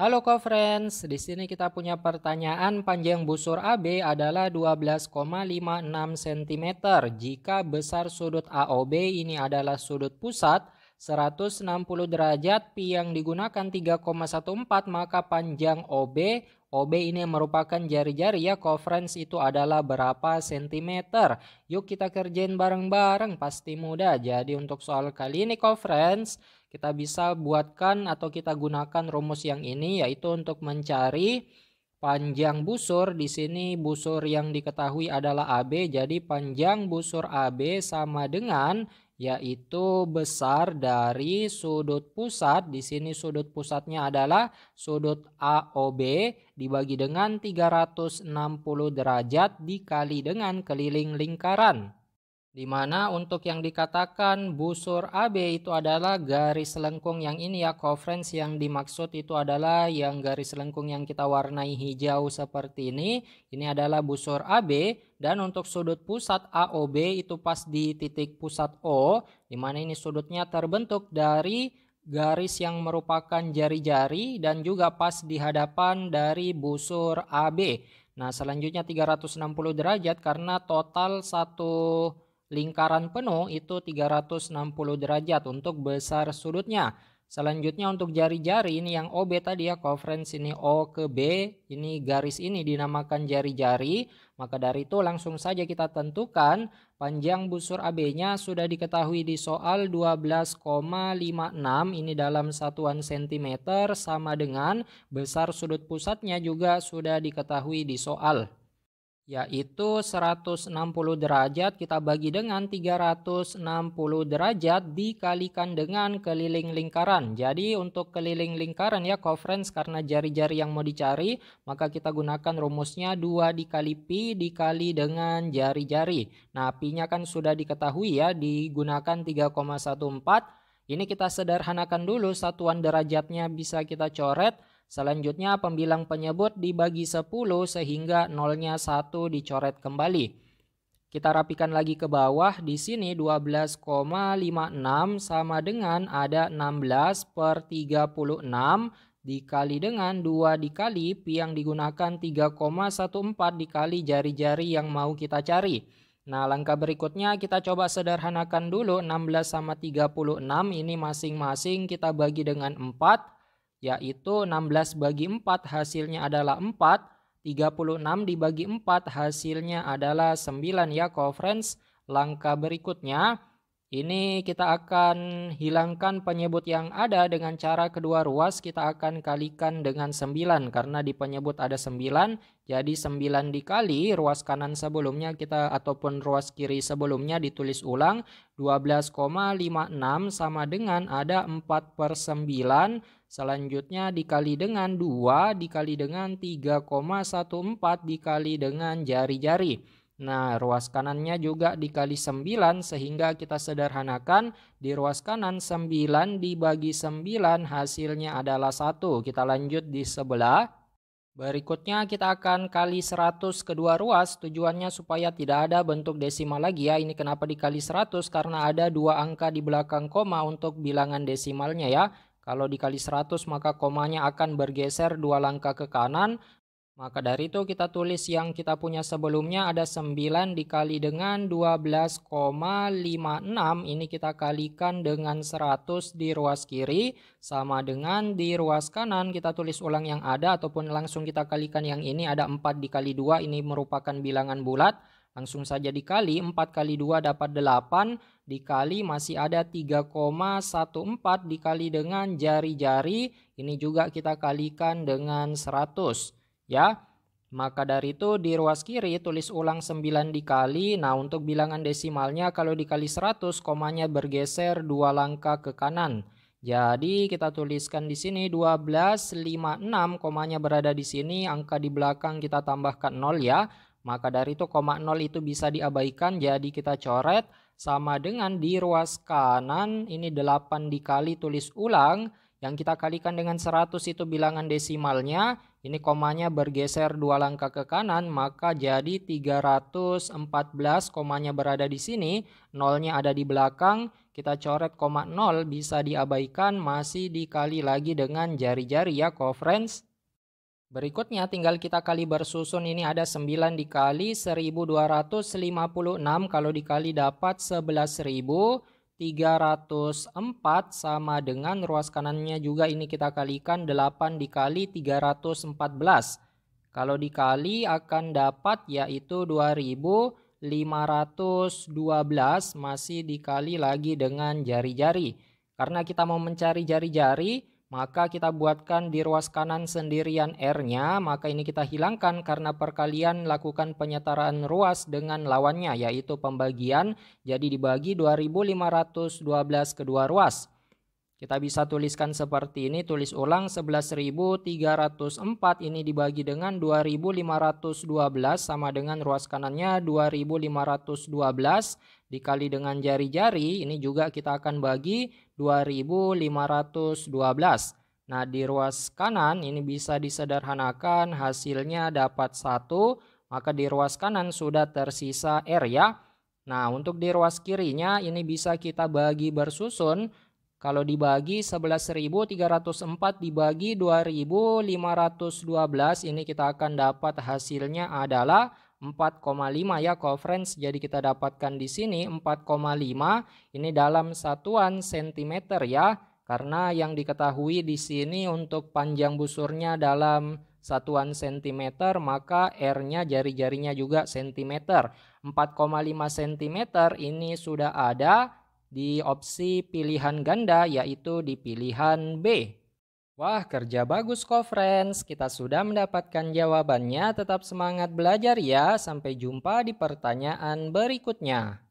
Halo co-friends, di sini kita punya pertanyaan panjang busur AB adalah 12,56 cm. Jika besar sudut AOB ini adalah sudut pusat 160 derajat, pi yang digunakan 3,14, maka panjang OB ini merupakan jari-jari ya co-friends, itu adalah berapa sentimeter. Yuk kita kerjain bareng-bareng, pasti mudah. Jadi untuk soal kali ini co-friends, kita bisa buatkan atau kita gunakan rumus yang ini, yaitu untuk mencari panjang busur. Di sini busur yang diketahui adalah AB, jadi panjang busur AB sama dengan yaitu besar dari sudut pusat. Di sini sudut pusatnya adalah sudut AOB dibagi dengan 360 derajat dikali dengan keliling lingkaran. Di mana untuk yang dikatakan busur AB itu adalah garis lengkung yang ini ya co-friends, yang dimaksud itu adalah yang garis lengkung yang kita warnai hijau seperti ini. Ini adalah busur AB, dan untuk sudut pusat AOB itu pas di titik pusat O, di mana ini sudutnya terbentuk dari garis yang merupakan jari-jari dan juga pas di hadapan dari busur AB. Nah, selanjutnya 360 derajat karena total satu lingkaran penuh itu 360 derajat untuk besar sudutnya. Selanjutnya untuk jari-jari ini yang OB tadi ya co-friends, ini O ke B, ini garis ini dinamakan jari-jari. Maka dari itu langsung saja kita tentukan panjang busur AB-nya sudah diketahui di soal 12,56, ini dalam satuan sentimeter, sama dengan besar sudut pusatnya juga sudah diketahui di soal, yaitu 160 derajat kita bagi dengan 360 derajat dikalikan dengan keliling lingkaran. Jadi untuk keliling lingkaran ya co-friends, karena jari-jari yang mau dicari, maka kita gunakan rumusnya 2 dikali pi dikali dengan jari-jari. Nah, pi-nya kan sudah diketahui ya, digunakan 3,14. Ini kita sederhanakan dulu, satuan derajatnya bisa kita coret. Selanjutnya pembilang penyebut dibagi 10 sehingga nolnya 1 dicoret kembali. Kita rapikan lagi ke bawah. Di sini 12,56 sama dengan ada 16 per 36 dikali dengan 2 dikali pi yang digunakan 3,14 dikali jari-jari yang mau kita cari. Nah, langkah berikutnya kita coba sederhanakan dulu. 16 sama 36 ini masing-masing kita bagi dengan 4. Yaitu 16 bagi 4 hasilnya adalah 4, 36 dibagi 4 hasilnya adalah 9 ya co-friends. Langkah berikutnya ini kita akan hilangkan penyebut yang ada dengan cara kedua ruas, kita akan kalikan dengan 9 karena di penyebut ada 9. Jadi 9 dikali ruas kanan sebelumnya kita ataupun ruas kiri sebelumnya ditulis ulang. 12,56 sama dengan ada 4 per 9. Selanjutnya dikali dengan 2 dikali dengan 3,14 dikali dengan jari-jari. Nah, ruas kanannya juga dikali 9 sehingga kita sederhanakan. Di ruas kanan 9 dibagi 9 hasilnya adalah 1. Kita lanjut di sebelah. Berikutnya kita akan kali 100 kedua ruas, tujuannya supaya tidak ada bentuk desimal lagi ya. Ini kenapa dikali 100? Karena ada 2 angka di belakang koma untuk bilangan desimalnya ya. Kalau dikali 100 maka komanya akan bergeser 2 langkah ke kanan. Maka dari itu kita tulis yang kita punya sebelumnya ada 9 dikali dengan 12,56. Ini kita kalikan dengan 100 di ruas kiri. Sama dengan di ruas kanan kita tulis ulang yang ada ataupun langsung kita kalikan yang ini. Ada 4 dikali 2, ini merupakan bilangan bulat. Langsung saja dikali, 4 kali 2 dapat 8. Dikali masih ada 3,14 dikali dengan jari-jari. Ini juga kita kalikan dengan 100. Ya, maka dari itu di ruas kiri tulis ulang 9 dikali. Nah, untuk bilangan desimalnya kalau dikali 100 komanya bergeser 2 langkah ke kanan. Jadi kita tuliskan di sini 12,56, komanya berada di sini, angka di belakang kita tambahkan 0 ya. Maka dari itu koma 0 itu bisa diabaikan, jadi kita coret. Sama dengan di ruas kanan ini 8 dikali, tulis ulang. Yang kita kalikan dengan 100 itu bilangan desimalnya. ini komanya bergeser 2 langkah ke kanan, maka jadi 314, komanya berada di sini, nolnya ada di belakang, kita coret koma 0 bisa diabaikan, masih dikali lagi dengan jari-jari ya co-friends. Berikutnya tinggal kita kali bersusun, ini ada 9 dikali 1256, kalau dikali dapat 11.304 sama dengan ruas kanannya juga ini kita kalikan 8 dikali 314. Kalau dikali akan dapat yaitu 2512, masih dikali lagi dengan jari-jari. Karena kita mau mencari jari-jari, maka kita buatkan di ruas kanan sendirian R-nya, maka ini kita hilangkan karena perkalian lakukan penyetaraan ruas dengan lawannya yaitu pembagian, jadi dibagi 2512 kedua ruas. Kita bisa tuliskan seperti ini, tulis ulang 11.304 ini dibagi dengan 2.512 sama dengan ruas kanannya 2.512 dikali dengan jari-jari, ini juga kita akan bagi 2.512. Nah, di ruas kanan ini bisa disederhanakan, hasilnya dapat 1, maka di ruas kanan sudah tersisa R ya. Nah, untuk di ruas kirinya ini bisa kita bagi bersusun. Kalau dibagi 11.304 dibagi 2.512, ini kita akan dapat hasilnya adalah 4,5 ya co-friends. Jadi kita dapatkan di sini 4,5 ini dalam satuan sentimeter ya. Karena yang diketahui di sini untuk panjang busurnya dalam satuan sentimeter, maka R-nya jari-jarinya juga sentimeter. 4,5 cm ini sudah ada di opsi pilihan ganda, yaitu di pilihan B. Wah, kerja bagus co-friends. Kita sudah mendapatkan jawabannya. Tetap semangat belajar ya. Sampai jumpa di pertanyaan berikutnya.